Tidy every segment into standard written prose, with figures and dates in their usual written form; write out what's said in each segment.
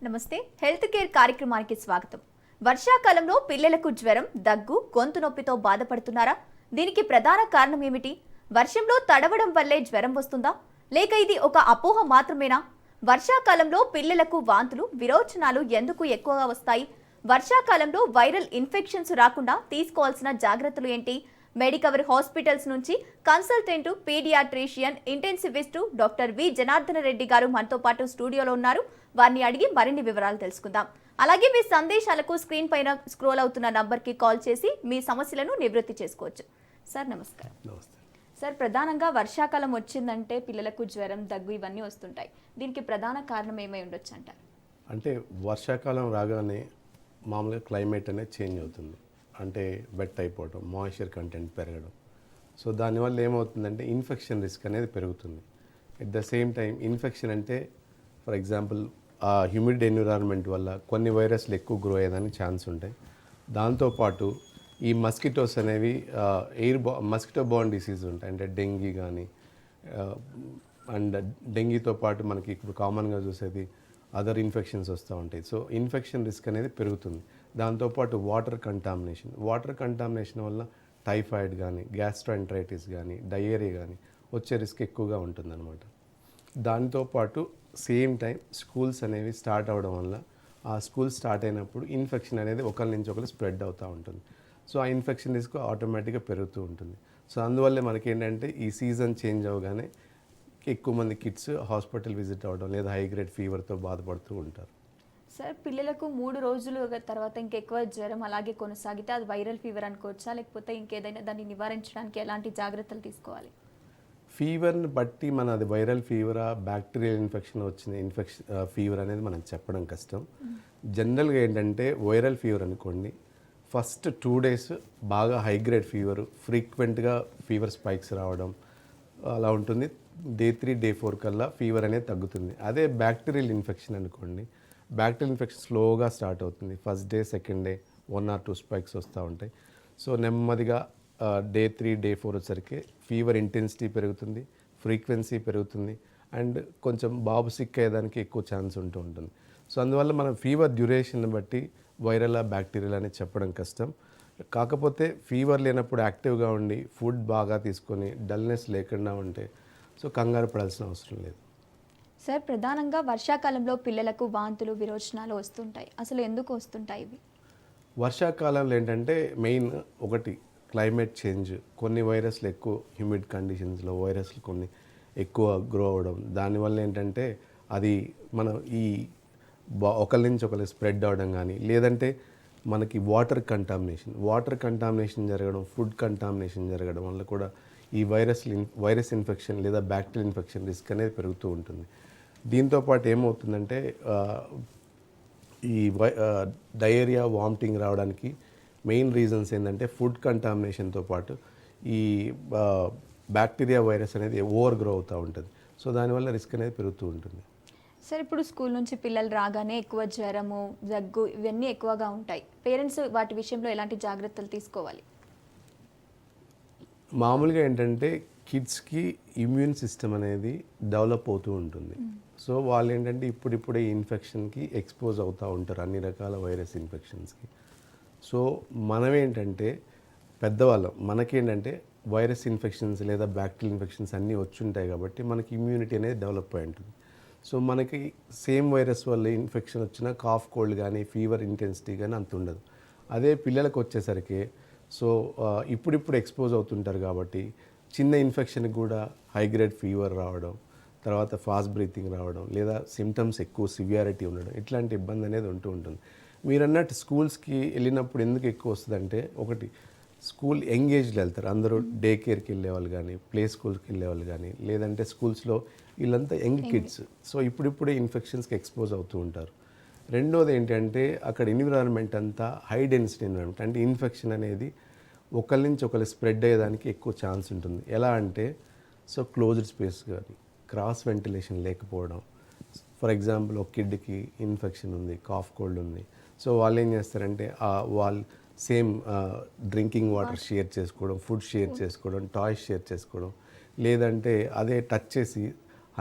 నమస్తే health care కార్యక్రమానికి స్వాగతం. వర్షాకాలంలో పిల్లలకు జ్వరం, దగ్గు, గొంతు నొప్పితో బాధపడుతున్నారా? దీనికి ప్రధాన కారణం ఏమిటి? వర్షంలో తడవడం వల్లే జ్వరం వస్తుందా? లేక ఇది ఒక అపోహ మాత్రమేనా? వర్షాకాలంలో పిల్లలకు వాంతులు, విరోచనాలు ఎందుకు ఎక్కువగా వస్తాయి? వర్షాకాలంలో వైరల్ ఇన్ఫెక్షన్స్ రాకుండా తీసుకోవాల్సిన జాగ్రత్తలు ఏంటి? మెడికవర్ హాస్పిటల్స్ నుంచి consultant paediatrician intensivist doctor V Janardhana Reddy గారు మనతో పాటు స్టూడియోలో ఉన్నారు. వారిని అడిగి మరిన్ని వివరాలు తెలుసుకుందాం. అలాగే మీ సందేశాలకు స్క్రీన్ పైన స్క్రోల్ అవుతున్న నంబర్కి కాల్ చేసి మీ సమస్యలను నివృత్తి చేసుకోవచ్చు. సార్ నమస్కారం. సార్, ప్రధానంగా వర్షాకాలం వచ్చిందంటే పిల్లలకు జ్వరం, దగ్గు ఇవన్నీ వస్తుంటాయి. దీనికి ప్రధాన కారణం ఏమై ఉండొచ్చు అంటారు? అంటే వర్షాకాలం రాగానే మామూలుగా క్లైమేట్ అనేది చేంజ్ అవుతుంది. అంటే వెట్ అయిపోవడం, మాయిశ్చర్ కంటెంట్ పెరగడం. సో దానివల్ల ఏమవుతుందంటే ఇన్ఫెక్షన్ రిస్క్ అనేది పెరుగుతుంది. At the same time infection అంటే ఫర్ ఎగ్జాంపుల్ ఆ హ్యూమిడ్ ఎన్విరాన్మెంట్ వల్ల కొన్ని వైరస్లు ఎక్కువ గ్రో అయ్యేదానికి ఛాన్స్ ఉంటాయి. దాంతోపాటు ఈ మస్కిటోస్ అనేవి మస్కిటో బోర్న్ డిసీజ్ ఉంటాయి. అంటే డెంగీ కానీ అండ్ డెంగీతో పాటు మనకి ఇప్పుడు కామన్గా చూసేది అదర్ ఇన్ఫెక్షన్స్ వస్తూ ఉంటాయి. సో ఇన్ఫెక్షన్ రిస్క్ అనేది పెరుగుతుంది. దాంతోపాటు వాటర్ కంటామినేషన్ వల్ల టైఫాయిడ్ కానీ, గ్యాస్ట్రోఎంటరైటిస్ కానీ, డయేరియా కానీ వచ్చే రిస్క్ ఎక్కువగా ఉంటుందన్నమాట. దాంతోపాటు సేమ్ టైం స్కూల్స్ అనేవి స్టార్ట్ అవ్వడం వల్ల ఆ స్కూల్ స్టార్ట్ అయినప్పుడు ఇన్ఫెక్షన్ అనేది ఒకరి నుంచి ఒకరు స్ప్రెడ్ అవుతూ ఉంటుంది. సో ఆ ఇన్ఫెక్షన్ రిస్క్ ఆటోమేటిక్గా పెరుగుతూ ఉంటుంది. సో అందువల్లే మనకి ఏంటంటే ఈ సీజన్ చేంజ్ అవ్వగానే ఎక్కువ మంది కిడ్స్ హాస్పిటల్ విజిట్ అవ్వడం లేదా హై గ్రేడ్ ఫీవర్తో బాధపడుతూ ఉంటారు. సార్, పిల్లలకు 3 రోజులు తర్వాత ఇంకెక్కువ జ్వరం అలాగే కొనసాగితే అది వైరల్ ఫీవర్ అనుకోవచ్చా? లేకపోతే ఇంకేదైనా దాన్ని నివారించడానికి ఎలాంటి జాగ్రత్తలు తీసుకోవాలి? ఫీవర్ని బట్టి మన అది వైరల్ ఫీవరా, బ్యాక్టీరియల్ ఇన్ఫెక్షన్ వచ్చిన ఫీవర్ అనేది మనం చెప్పడం కష్టం. జనరల్గా ఏంటంటే వైరల్ ఫీవర్ అనుకోండి, ఫస్ట్ 2 days బాగా హై గ్రేడ్ ఫీవర్, ఫ్రీక్వెంట్గా ఫీవర్ స్పైక్స్ రావడం అలా ఉంటుంది. Day 3, Day 4 కల్లా ఫీవర్ అనేది తగ్గుతుంది. అదే బ్యాక్టీరియల్ ఇన్ఫెక్షన్ అనుకోండి, బ్యాక్టీరియల్ ఇన్ఫెక్షన్ స్లోగా స్టార్ట్ అవుతుంది. First day, second day 1 or 2 spikes వస్తూ ఉంటాయి. సో నెమ్మదిగా Day 3, Day 4 వచ్చేసరికి ఫీవర్ ఇంటెన్సిటీ పెరుగుతుంది, ఫ్రీక్వెన్సీ పెరుగుతుంది, అండ్ కొంచెం బాబు సిక్ అయ్యేదానికి ఎక్కువ ఛాన్స్ ఉంటూ ఉంటుంది. సో అందువల్ల మనం ఫీవర్ డ్యూరేషన్ బట్టి వైరల్ బ్యాక్టీరియల్ అనేది చెప్పడం కష్టం. కాకపోతే ఫీవర్ లేనప్పుడు యాక్టివ్గా ఉండి ఫుడ్ బాగా తీసుకొని డల్నెస్ లేకుండా ఉంటే సో కంగారు పడాల్సిన అవసరం లేదు. సార్, ప్రధానంగా వర్షాకాలంలో పిల్లలకు వాంతులు, విరోచనాలు వస్తుంటాయి. అసలు ఎందుకు వస్తుంటాయి ఇవి? వర్షాకాలంలో ఏంటంటే మెయిన్ ఒకటి క్లైమేట్ చేంజ్, కొన్ని వైరస్లు ఎక్కువ హ్యూమిడ్ కండిషన్స్లో వైరస్లు కొన్ని ఎక్కువ గ్రో అవ్వడం, దానివల్ల ఏంటంటే అది మనం ఈ ఒకరి నుంచి ఒకరికి స్ప్రెడ్ అవ్వడం కానీ, లేదంటే మనకి వాటర్ కంటామినేషన్ జరగడం, ఫుడ్ కంటామినేషన్ జరగడం వల్ల కూడా ఈ వైరస్ ఇన్ఫెక్షన్ లేదా బ్యాక్టీరియల్ ఇన్ఫెక్షన్ రిస్క్ అనేది పెరుగుతూ ఉంటుంది. దీంతోపాటు ఏమవుతుందంటే ఈ డయేరియా, వామిటింగ్ రావడానికి మెయిన్ రీజన్స్ ఏంటంటే ఫుడ్ కంటామినేషన్తో పాటు ఈ బ్యాక్టీరియా వైరస్ అనేది ఓవర్ గ్రో అవుతూ ఉంటుంది. సో దానివల్ల రిస్క్ అనేది పెరుగుతూ ఉంటుంది. సార్, ఇప్పుడు స్కూల్ నుంచి పిల్లలు రాగానే ఎక్కువ జ్వరము, దగ్గు ఇవన్నీ ఎక్కువగా ఉంటాయి. పేరెంట్స్ వాటి విషయంలో ఎలాంటి జాగ్రత్తలు తీసుకోవాలి? మామూలుగా ఏంటంటే కిడ్స్కి ఇమ్యూన్ సిస్టమ్ అనేది డెవలప్ అవుతూ ఉంటుంది. సో వాళ్ళు ఏంటంటే ఇప్పుడిప్పుడే ఇన్ఫెక్షన్కి ఎక్స్పోజ్ అవుతూ ఉంటారు, అన్ని రకాల వైరస్ ఇన్ఫెక్షన్స్కి. సో మనమేంటంటే పెద్దవాళ్ళం, మనకేంటంటే వైరస్ ఇన్ఫెక్షన్స్ లేదా బ్యాక్టీరియల్ ఇన్ఫెక్షన్స్ అన్నీ వచ్చుంటాయి కాబట్టి మనకి ఇమ్యూనిటీ అనేది డెవలప్ అయి ఉంటుంది. సో మనకి సేమ్ వైరస్ వల్ల ఇన్ఫెక్షన్ వచ్చినా కాఫ్, కోల్డ్ కానీ ఫీవర్ ఇంటెన్సిటీ కానీ అంత ఉండదు. అదే పిల్లలకు వచ్చేసరికి సో ఇప్పుడిప్పుడు ఎక్స్పోజ్ అవుతుంటారు కాబట్టి చిన్న ఇన్ఫెక్షన్కి కూడా హై గ్రేడ్ ఫీవర్ రావడం, తర్వాత ఫాస్ట్ బ్రీతింగ్ రావడం, లేదా సిమ్టమ్స్ ఎక్కువ సివియారిటీ ఉండడం, ఇట్లాంటి ఇబ్బంది అనేది ఉంటూ ఉంటుంది. మీరు అన్నట్టు స్కూల్స్కి వెళ్ళినప్పుడు ఎందుకు ఎక్కువ వస్తుందంటే, ఒకటి స్కూల్ ఎంగేజ్లో వెళ్తారు అందరూ, డే కేర్కి వెళ్ళేవాళ్ళు కానీ, ప్లే స్కూల్కి వెళ్ళేవాళ్ళు కానీ, లేదంటే స్కూల్స్లో వీళ్ళంతా యంగ్ కిడ్స్. సో ఇప్పుడిప్పుడే ఇన్ఫెక్షన్స్కి ఎక్స్పోజ్ అవుతూ ఉంటారు. రెండోది ఏంటంటే అక్కడ ఎన్విరాన్మెంట్ అంతా హై డెన్సిటీ ఎన్విరాన్మెంట్, అంటే ఇన్ఫెక్షన్ అనేది ఒకరి నుంచి ఒకరు స్ప్రెడ్ అయ్యేదానికి ఎక్కువ ఛాన్స్ ఉంటుంది. ఎలా అంటే సో క్లోజ్డ్ స్పేస్ కానీ, క్రాస్ వెంటిలేషన్ లేకపోవడం. ఫర్ ఎగ్జాంపుల్ ఒక కిడ్కి ఇన్ఫెక్షన్ ఉంది, కాఫ్, కోల్డ్ ఉంది. సో వాళ్ళు ఏం చేస్తారంటే వాళ్ళు సేమ్ డ్రింకింగ్ వాటర్ షేర్ చేసుకోవడం, ఫుడ్ షేర్ చేసుకోవడం, టాయ్స్ షేర్ చేసుకోవడం, లేదంటే అదే టచ్ చేసి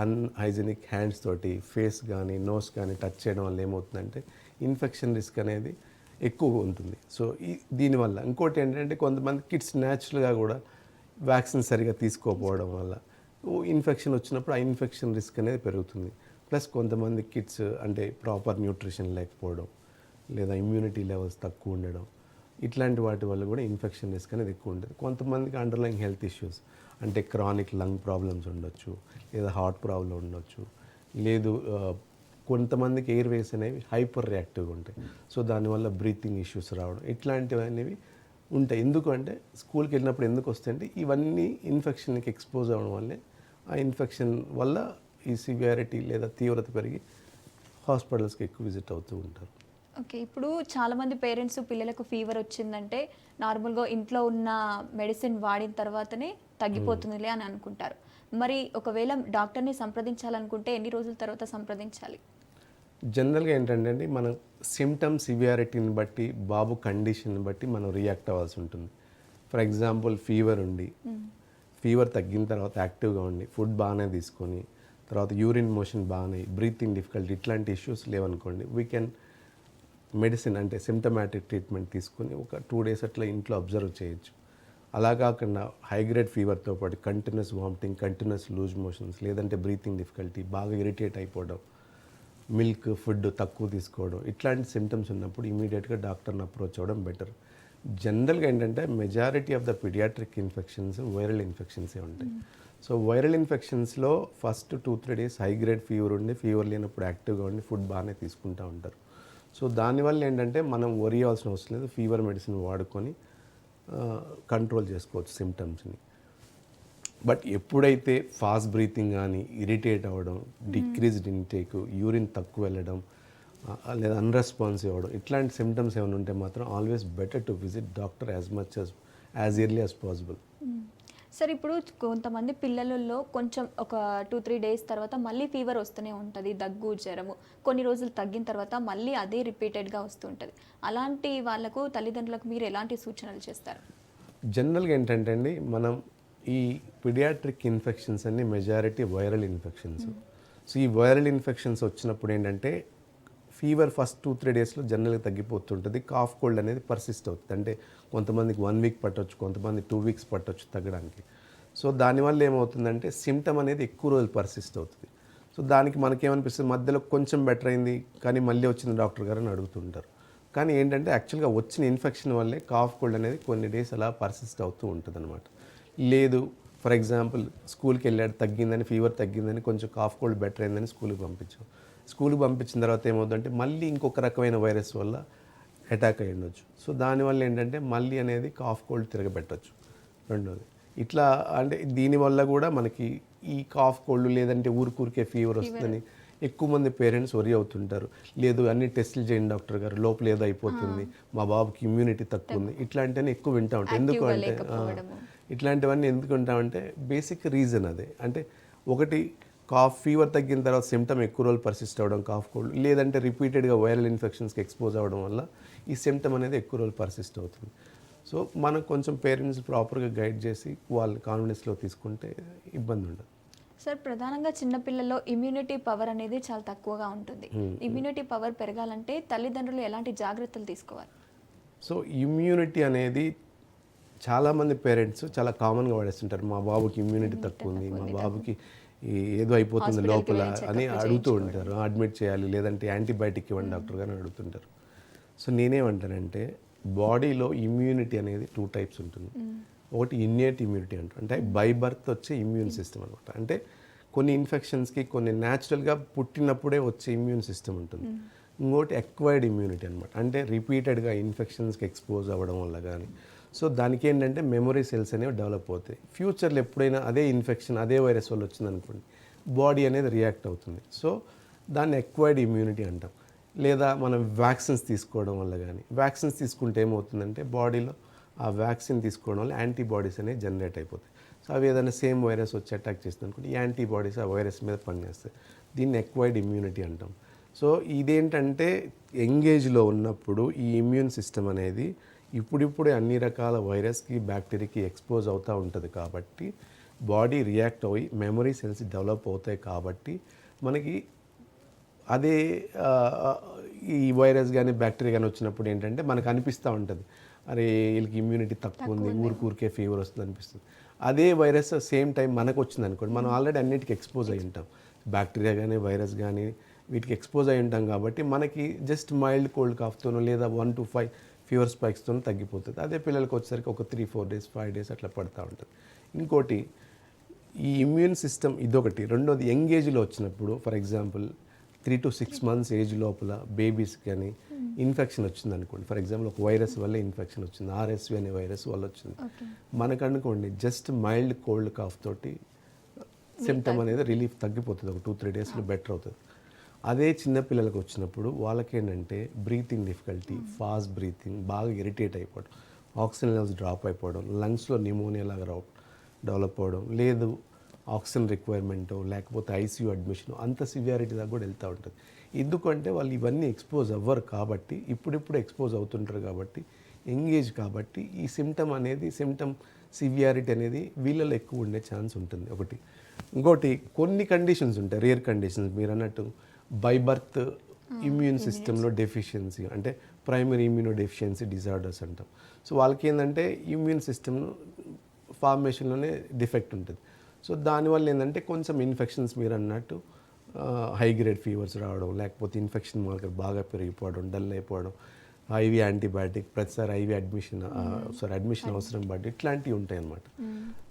అన్హైజీనిక్ హ్యాండ్స్ తోటి ఫేస్ కానీ నోస్ కానీ టచ్ చేయడం వల్ల ఏమవుతుందంటే ఇన్ఫెక్షన్ రిస్క్ అనేది ఎక్కువగా ఉంటుంది. సో దీనివల్ల ఇంకోటి ఏంటంటే కొంతమంది కిడ్స్ న్యాచురల్గా కూడా వ్యాక్సిన్ సరిగా తీసుకోకపోవడం వల్ల ఇన్ఫెక్షన్ వచ్చినప్పుడు ఆ ఇన్ఫెక్షన్ రిస్క్ అనేది పెరుగుతుంది. ప్లస్ కొంతమంది కిడ్స్ అంటే ప్రాపర్ న్యూట్రిషన్ లేకపోవడం లేదా ఇమ్యూనిటీ లెవెల్స్ తక్కువ ఉండడం ఇట్లాంటి వాటి వల్ల కూడా ఇన్ఫెక్షన్ రిస్క్ అనేది ఎక్కువ ఉంటుంది. కొంతమందికి అండర్లైన్ హెల్త్ ఇష్యూస్ అంటే క్రానిక్ లంగ్ ప్రాబ్లమ్స్ ఉండొచ్చు, లేదా హార్ట్ ప్రాబ్లం ఉండొచ్చు, లేదు కొంతమందికి ఎయిర్ వేస్ అనేవి హైపర్ రియాక్టివ్గా ఉంటాయి. సో దానివల్ల బ్రీతింగ్ ఇష్యూస్ రావడం ఇట్లాంటివి అనేవి ఉంటాయి. ఎందుకంటే స్కూల్కి వెళ్ళినప్పుడు ఎందుకు వస్తాయంటే ఇవన్నీ ఇన్ఫెక్షన్కి ఎక్స్పోజ్ అవ్వడం వల్లే ఆ ఇన్ఫెక్షన్ వల్ల ఈ సివియారిటీ లేదా తీవ్రత పెరిగి హాస్పిటల్స్కి ఎక్కువ విజిట్ అవుతూ ఉంటారు. ఓకే, ఇప్పుడు చాలామంది పేరెంట్స్ పిల్లలకు ఫీవర్ వచ్చిందంటే నార్మల్గా ఇంట్లో ఉన్న మెడిసిన్ వాడిన తర్వాతనే తగ్గిపోతుందిలే అని అనుకుంటారు. మరి ఒకవేళ డాక్టర్ని సంప్రదించాలనుకుంటే ఎన్ని రోజుల తర్వాత సంప్రదించాలి? జనరల్గా ఏంటంటే అండి మనం సిమ్టమ్ సివియారిటీని బట్టి బాబు కండిషన్ని బట్టి మనం రియాక్ట్ అవ్వాల్సి ఉంటుంది. ఫర్ ఎగ్జాంపుల్ ఫీవర్ ఉండి ఫీవర్ తగ్గిన తర్వాత యాక్టివ్గా ఉండి ఫుడ్ బాగానే తీసుకొని తర్వాత యూరిన్ మోషన్ బాగానే బ్రీతింగ్ డిఫికల్టీ ఇట్లాంటి ఇష్యూస్ లేవనుకోండి వీ కెన్ మెడిసిన్ అంటే సిమ్టమాటిక్ ట్రీట్మెంట్ తీసుకొని ఒక 2 days అట్లా ఇంట్లో అబ్జర్వ్ చేయొచ్చు. అలా కాకుండా హై గ్రేడ్ ఫీవర్తో పాటు continuous vomiting, continuous loose motions, లేదంటే బ్రీతింగ్ డిఫికల్టీ, బాగా ఇరిటేట్ అయిపోవడం, మిల్క్ ఫుడ్ తక్కువ తీసుకోవడం ఇట్లాంటి సిమ్టమ్స్ ఉన్నప్పుడు ఇమీడియట్గా డాక్టర్ని అప్రోచ్ అవ్వడం బెటర్. జనరల్గా ఏంటంటే majority of the paediatric infections viral ఇన్ఫెక్షన్సే ఉంటాయి. సో వైరల్ ఇన్ఫెక్షన్స్లో first 2-3 days high grade fever ఉండి ఫీవర్ లేనప్పుడు యాక్టివ్గా ఉండి ఫుడ్ బాగానే తీసుకుంటూ ఉంటారు. సో దానివల్ల ఏంటంటే మనం వరి అవ్వాల్సిన అవసరం లేదు, ఫీవర్ మెడిసిన్ వాడుకొని కంట్రోల్ చేసుకోవచ్చు సిమ్టమ్స్ని. బట్ ఎప్పుడైతే ఫాస్ట్ బ్రీతింగ్ కానీ ఇరిటేట్ అవ్వడం, డిక్రీజ్డ్ ఇంటేక్, యూరిన్ తక్కువ వెళ్ళడం లేదా అన్రెస్పాన్సివ్ అవ్వడం ఇట్లాంటి సిమ్టమ్స్ ఏమైనా ఉంటే మాత్రం always better to visit doctor as early as possible. Sir, ఇప్పుడు కొంతమంది పిల్లలలో కొంచెం ఒక 2-3 days తర్వాత మళ్ళీ ఫీవర్ వస్తూనే ఉంటుంది, దగ్గు జ్వరము, కొన్ని రోజులు తగ్గిన తర్వాత మళ్ళీ అదే రిపీటెడ్గా వస్తుంటుంది. అలాంటి వాళ్ళకు తల్లిదండ్రులకు మీరు ఎలాంటి సూచనలు చేస్తారు? జనరల్గా ఏంటంటే అండి మనం ఈ పీడియాట్రిక్ ఇన్ఫెక్షన్స్ అన్ని మెజారిటీ వైరల్ ఇన్ఫెక్షన్స్. సో ఈ వైరల్ ఇన్ఫెక్షన్స్ వచ్చినప్పుడు ఏంటంటే ఫీవర్ ఫస్ట్ 2-3 daysలో జనరల్గా తగ్గిపోతుంటుంది. కాఫ్ కోల్డ్ అనేది పర్సిస్ట్ అవుతుంది. అంటే కొంతమందికి 1 week పట్టొచ్చు, కొంతమంది 2 weeks పట్టొచ్చు తగ్గడానికి. సో దానివల్ల ఏమవుతుందంటే సిమ్టమ్ అనేది ఎక్కువ రోజులు పర్సిస్ట్ అవుతుంది. సో దానికి మనకేమనిపిస్తుంది మధ్యలో కొంచెం బెటర్ అయింది కానీ మళ్ళీ వచ్చింది డాక్టర్ గారు అని అడుగుతుంటారు. కానీ ఏంటంటే యాక్చువల్గా వచ్చిన ఇన్ఫెక్షన్ వల్లే కాఫ్ కోల్డ్ అనేది కొన్ని డేస్ అలా పర్సిస్ట్ అవుతూ ఉంటుంది అనమాట. లేదు ఫర్ ఎగ్జాంపుల్ స్కూల్కి వెళ్ళాడు, తగ్గిందని ఫీవర్ తగ్గిందని కొంచెం కాఫ్ కోల్డ్ బెటర్ అయిందని స్కూల్కి పంపించిన తర్వాత ఏమవుతుందంటే మళ్ళీ ఇంకొక రకమైన వైరస్ వల్ల అటాక్ అయ్యి ఉండొచ్చు. సో దానివల్ల ఏంటంటే మళ్ళీ అనేది కాఫ్ కోల్డ్ తిరగబెట్టచ్చు. రెండోది ఇట్లా అంటే దీనివల్ల కూడా మనకి ఈ కాఫ్ కోల్డ్ లేదంటే ఊరికే ఫీవర్ వస్తుందని ఎక్కువ మంది పేరెంట్స్ వరి అవుతుంటారు. లేదు అన్ని టెస్టులు చేయండి డాక్టర్ గారు, లోపల ఏదో అయిపోతుంది, మా బాబుకి ఇమ్యూనిటీ తక్కువ ఉంది, ఇట్లాంటివన్నీ ఎక్కువ వింటా ఉంటాం. ఎందుకు అంటే ఇట్లాంటివన్నీ ఎందుకు వింటామంటే బేసిక్ రీజన్ అదే. అంటే ఒకటి ఫీవర్ తగ్గిన తర్వాత సిమ్టమ్ ఎక్కువ రోజులు పర్సిస్ట్ అవ్వడం కాఫ్ కోల్డ్, లేదంటే రిపీటెడ్గా వైరల్ ఇన్ఫెక్షన్స్కి ఎక్స్పోజ్ అవ్వడం వల్ల ఈ సిమ్టమ్ అనేది ఎక్కువ రోజులు పర్సిస్ట్ అవుతుంది. సో మనం కొంచెం పేరెంట్స్ ప్రాపర్గా గైడ్ చేసి వాళ్ళ కాన్ఫిడెన్స్లో తీసుకుంటే ఇబ్బంది ఉండదు. సార్, ప్రధానంగా చిన్నపిల్లల్లో ఇమ్యూనిటీ పవర్ అనేది చాలా తక్కువగా ఉంటుంది. ఇమ్యూనిటీ పవర్ పెరగాలంటే తల్లిదండ్రులు ఎలాంటి జాగ్రత్తలు తీసుకోవాలి? సో ఇమ్యూనిటీ అనేది చాలామంది పేరెంట్స్ చాలా కామన్గా వాడేస్తుంటారు. మా బాబుకి ఇమ్యూనిటీ తక్కువ ఉంది, మా బాబుకి ఏదో అయిపోతుంది లోపల అని అడుగుతూ ఉంటారు. అడ్మిట్ చేయాలి లేదంటే యాంటీబయాటిక్ ఇవ్వండి డాక్టర్ గారు అడుగుతుంటారు. సో నేనేమంటానంటే బాడీలో ఇమ్యూనిటీ అనేది 2 types ఉంటుంది. ఒకటి ఇన్నేట్ ఇమ్యూనిటీ అంటారు, అంటే బై బర్త్ వచ్చే ఇమ్యూన్ సిస్టమ్ అనమాట. అంటే కొన్ని ఇన్ఫెక్షన్స్కి కొన్ని న్యాచురల్గా పుట్టినప్పుడే వచ్చే ఇమ్యూన్ సిస్టమ్ ఉంటుంది. ఇంకోటి అక్వైర్డ్ ఇమ్యూనిటీ అనమాట, అంటే రిపీటెడ్గా ఇన్ఫెక్షన్స్కి ఎక్స్పోజ్ అవ్వడం వల్ల కానీ. సో దానికి ఏంటంటే మెమొరీ సెల్స్ అనేవి డెవలప్ అవుతాయి. ఫ్యూచర్లో ఎప్పుడైనా అదే ఇన్ఫెక్షన్ అదే వైరస్ వల్ల వచ్చిందనుకోండి బాడీ అనేది రియాక్ట్ అవుతుంది. సో దాన్ని అక్వైర్డ్ ఇమ్యూనిటీ అంటాం. లేదా మనం వ్యాక్సిన్స్ తీసుకోవడం వల్ల కానీ, వ్యాక్సిన్స్ తీసుకుంటే ఏమవుతుందంటే బాడీలో ఆ వ్యాక్సిన్ తీసుకోవడం వల్ల యాంటీబాడీస్ అనేవి జనరేట్ అయిపోతాయి. సో అవి ఏదైనా సేమ్ వైరస్ వచ్చి అటాక్ చేస్తుంది అనుకోండి యాంటీబాడీస్ ఆ వైరస్ మీద పనిచేస్తాయి. దీన్ని అక్వైర్డ్ ఇమ్యూనిటీ అంటాం. సో ఇదేంటంటే యంగేజ్లో ఉన్నప్పుడు ఈ ఇమ్యూన్ సిస్టమ్ అనేది ఇప్పుడిప్పుడే అన్ని రకాల వైరస్కి బ్యాక్టీరియాకి ఎక్స్పోజ్ అవుతూ ఉంటుంది. కాబట్టి బాడీ రియాక్ట్ అయ్యి మెమరీ సెల్స్ డెవలప్ అవుతాయి కాబట్టి మనకి అదే ఈ వైరస్ కానీ బ్యాక్టీరియా కానీ వచ్చినప్పుడు ఏంటంటే మనకు అనిపిస్తూ ఉంటుంది, అరే వీళ్ళకి ఇమ్యూనిటీ తక్కువ ఉంది, ఊరికే ఫీవర్ వస్తుంది అనిపిస్తుంది. అదే వైరస్ సేమ్ టైం మనకు వచ్చింది అనుకోండి, మనం ఆల్రెడీ అన్నిటికీ ఎక్స్పోజ్ అయి ఉంటాం, బ్యాక్టీరియా కానీ వైరస్ కానీ వీటికి ఎక్స్పోజ్ అయి ఉంటాం కాబట్టి మనకి జస్ట్ మైల్డ్ కోల్డ్ కాఫ్తోనో లేదా 1 to 5 ఫీవర్ స్పైక్స్తోనో తగ్గిపోతుంది. అదే పిల్లలకి వచ్చేసరికి ఒక 3-4 days 5 days అట్లా పడుతూ ఉంటుంది. ఇంకోటి ఈ ఇమ్యూన్ సిస్టమ్ ఇదొకటి. రెండోది యంగ్ ఏజ్లో వచ్చినప్పుడు, for example 3 to 6 months age లోపల బేబీస్ కానీ ఇన్ఫెక్షన్ వచ్చింది అనుకోండి, ఫర్ ఎగ్జాంపుల్ ఒక వైరస్ వల్ల ఇన్ఫెక్షన్ వచ్చింది, RSV అనే వైరస్ వల్ల వచ్చింది, మనకు అనుకోండి జస్ట్ మైల్డ్ కోల్డ్ కాఫ్ తోటి సిమ్టమ్ అనేది రిలీఫ్ తగ్గిపోతుంది, ఒక 2-3 daysలో బెటర్ అవుతుంది. అదే చిన్నపిల్లలకు వచ్చినప్పుడు వాళ్ళకేంటంటే బ్రీతింగ్ డిఫికల్టీ, ఫాస్ట్ బ్రీతింగ్, బాగా ఇరిటేట్ అయిపోవడం, ఆక్సిజన్ లెవెల్స్ డ్రాప్ అయిపోవడం, లంగ్స్లో న్యూమోనియా లాగా డెవలప్ అవ్వడం, లేదు ఆక్సిజన్ రిక్వైర్మెంటో లేకపోతే ICU అడ్మిషన్ అంత సివియారిటీ దాకా కూడా వెళ్తూ ఉంటుంది. ఎందుకంటే వాళ్ళు ఇవన్నీ ఎక్స్పోజ్ అవ్వరు కాబట్టి, ఇప్పుడిప్పుడు ఎక్స్పోజ్ అవుతుంటారు కాబట్టి, ఎంగేజ్ కాబట్టి ఈ సిమ్టమ్ సివియారిటీ అనేది వీళ్ళలో ఎక్కువ ఉండే ఛాన్స్ ఉంటుంది ఒకటి. ఇంకోటి కొన్ని కండిషన్స్ ఉంటాయి, రేర్ కండిషన్స్ మీరు అన్నట్టు బై బర్త్ ఇమ్యూన్ సిస్టంలో డెఫిషియన్సీ, అంటే ప్రైమరీ ఇమ్యూనో డెఫిషియన్సీ డిజార్డర్స్ అంటాం. సో వాళ్ళకి ఏంటంటే ఇమ్యూన్ సిస్టమ్ ఫార్మేషన్లోనే డిఫెక్ట్ ఉంటుంది. సో దానివల్ల ఏంటంటే కొంచెం ఇన్ఫెక్షన్స్ మీరు అన్నట్టు హై గ్రేడ్ ఫీవర్స్ రావడం, లేకపోతే ఇన్ఫెక్షన్ మార్కర్ బాగా పెరిగిపోవడం, డల్ అయిపోవడం, IV యాంటీబయాటిక్ ప్రతిసారి IV అడ్మిషన్ అవసరం పడి ఇట్లాంటివి ఉంటాయి అన్నమాట.